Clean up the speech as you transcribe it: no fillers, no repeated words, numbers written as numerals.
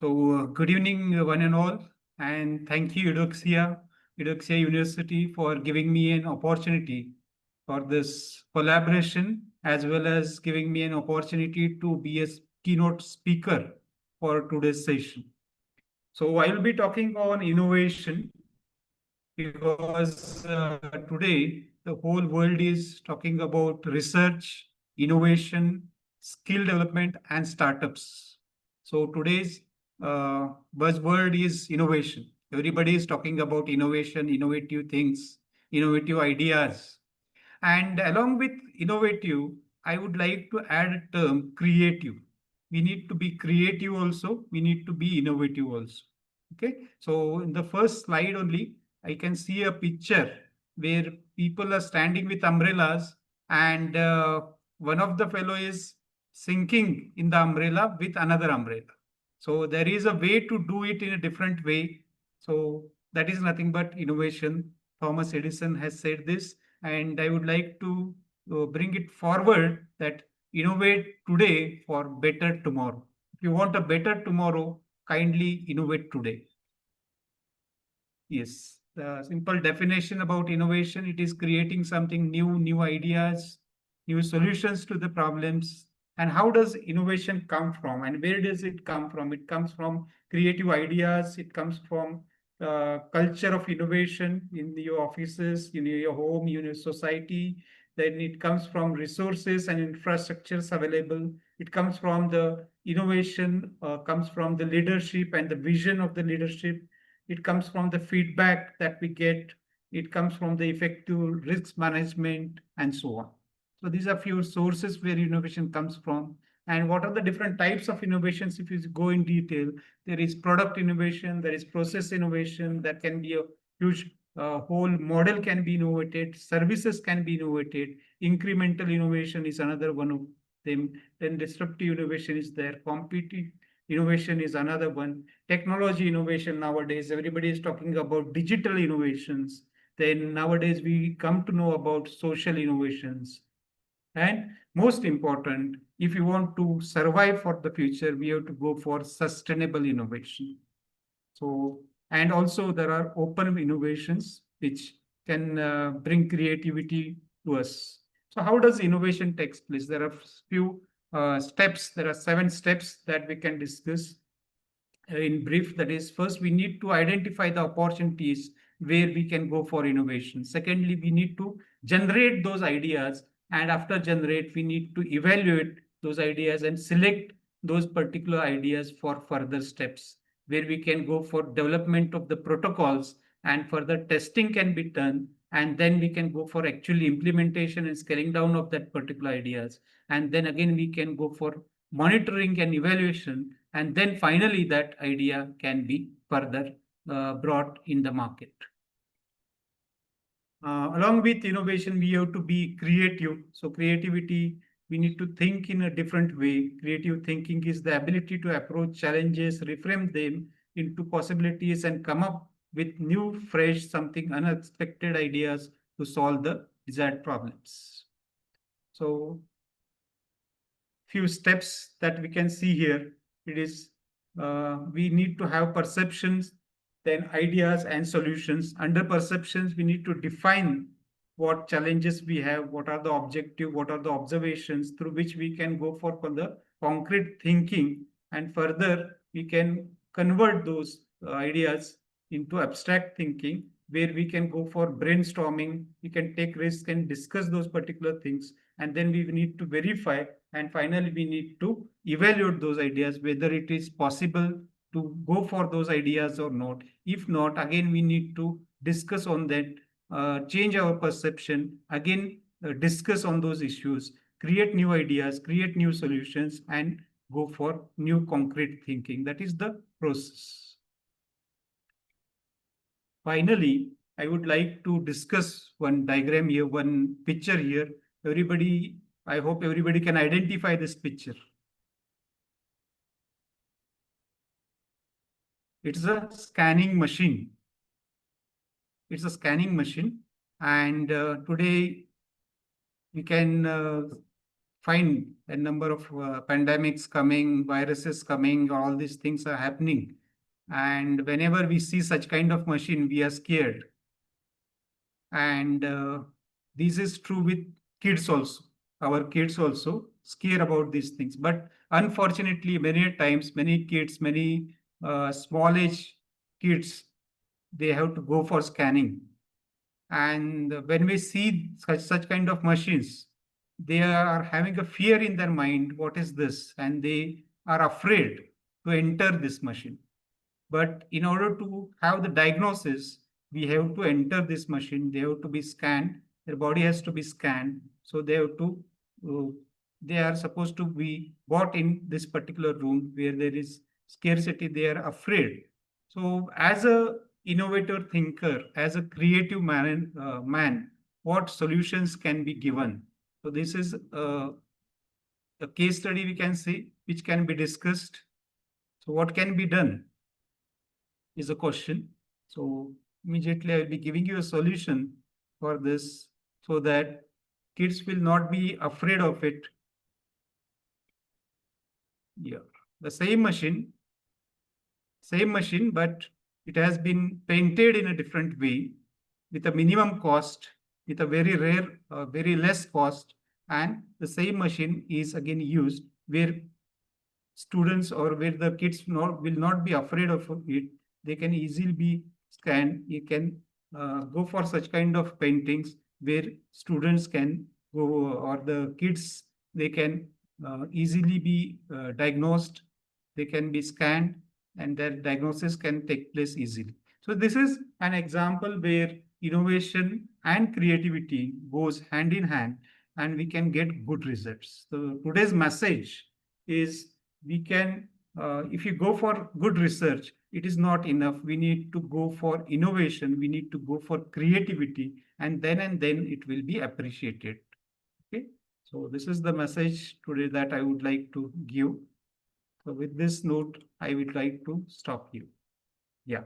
Good evening, one and all, and thank you, Eudoxia University, for giving me an opportunity for this collaboration, as well as giving me an opportunity to be a keynote speaker for today's session. So I will be talking on innovation because today the whole world is talking about research, innovation, skill development, and startups. So today's buzzword is innovation. Everybody is talking about innovation, innovative things, innovative ideas. And along with innovative, I would like to add a term creative. We need to be creative also. We need to be innovative also. Okay. So in the first slide only, I can see a picture where people are standing with umbrellas and one of the fellow is sinking in the umbrella with another umbrella. So there is a way to do it in a different way. So that is nothing but innovation. Thomas Edison has said this, and I would like to bring it forward that innovate today for better tomorrow. If you want a better tomorrow, kindly innovate today. Yes, the simple definition about innovation, it is creating something new, new ideas, new solutions to the problems. And how does innovation come from and where does it come from? It comes from creative ideas, it comes from culture of innovation in your offices, in your home, in your society. Then it comes from resources and infrastructures available. It comes from the innovation, comes from the leadership and the vision of the leadership. It comes from the feedback that we get. It comes from the effective risk management and so on. So these are few sources where innovation comes from. And what are the different types of innovations? If you go in detail, there is product innovation, there is process innovation, that can be a huge whole model can be innovated, services can be innovated, incremental innovation is another one of them. Then disruptive innovation is there, competitive innovation is another one. Technology innovation nowadays, everybody is talking about digital innovations. Then nowadays we come to know about social innovations. And most important, if you want to survive for the future, we have to go for sustainable innovation. So, and also there are open innovations which can bring creativity to us. So how does innovation take place? There are few steps. There are 7 steps that we can discuss in brief. That is, first we need to identify the opportunities where we can go for innovation. Secondly, we need to generate those ideas, and after generate we need to evaluate those ideas and select those particular ideas for further steps, where we can go for development of the protocols and further testing can be done, and then we can go for actually implementation and scaling down of that particular ideas, and then again we can go for monitoring and evaluation, and then finally that idea can be further brought in the market. Along with innovation, we have to be creative. So creativity, we need to think in a different way. Creative thinking is the ability to approach challenges, reframe them into possibilities, and come up with new, fresh, something unexpected ideas to solve the desired problems. So few steps that we can see here. It is we need to have perceptions, then ideas and solutions. Under perceptions, we need to define what challenges we have, what are the objective, what are the observations through which we can go for the concrete thinking, and further we can convert those ideas into abstract thinking, where we can go for brainstorming, we can take risks and discuss those particular things, and then we need to verify, and finally we need to evaluate those ideas whether it is possible to go for those ideas or not. If not, again we need to discuss on that, change our perception, again discuss on those issues, create new ideas, create new solutions, and go for new concrete thinking. That is the process. Finally, I would like to discuss one diagram here, one picture here. Everybody, I hope everybody can identify this picture. It's a scanning machine. It's a scanning machine. And today we can fine, a number of pandemics coming, viruses coming, all these things are happening. And whenever we see such kind of machine, we are scared. And this is true with kids also. Our kids also scare about these things. But unfortunately, many times, many kids, many small age kids, they have to go for scanning. And when we see such kind of machines, they are having a fear in their mind. What is this? And they are afraid to enter this machine. But in order to have the diagnosis, we have to enter this machine. They have to be scanned. Their body has to be scanned. So they have to, they are supposed to be brought in this particular room where there is scarcity. They are afraid. So as a innovator thinker, as a creative man, what solutions can be given? So this is a case study we can say, which can be discussed. So what can be done is a question. So immediately I will be giving you a solution for this so that kids will not be afraid of it. Yeah, the same machine, but it has been painted in a different way with a minimum cost, with a very rare, very less cost, and the same machine is again used where students or where the kids will not be afraid of it. They can easily be scanned. You can go for such kind of paintings where students can go, or the kids, they can easily be diagnosed. They can be scanned and their diagnosis can take place easily. So this is an example where innovation and creativity goes hand in hand and we can get good results. So today's message is we can, if you go for good research, it is not enough. We need to go for innovation. We need to go for creativity, and then it will be appreciated. Okay. So this is the message today that I would like to give. So with this note, I would like to stop you. Yeah.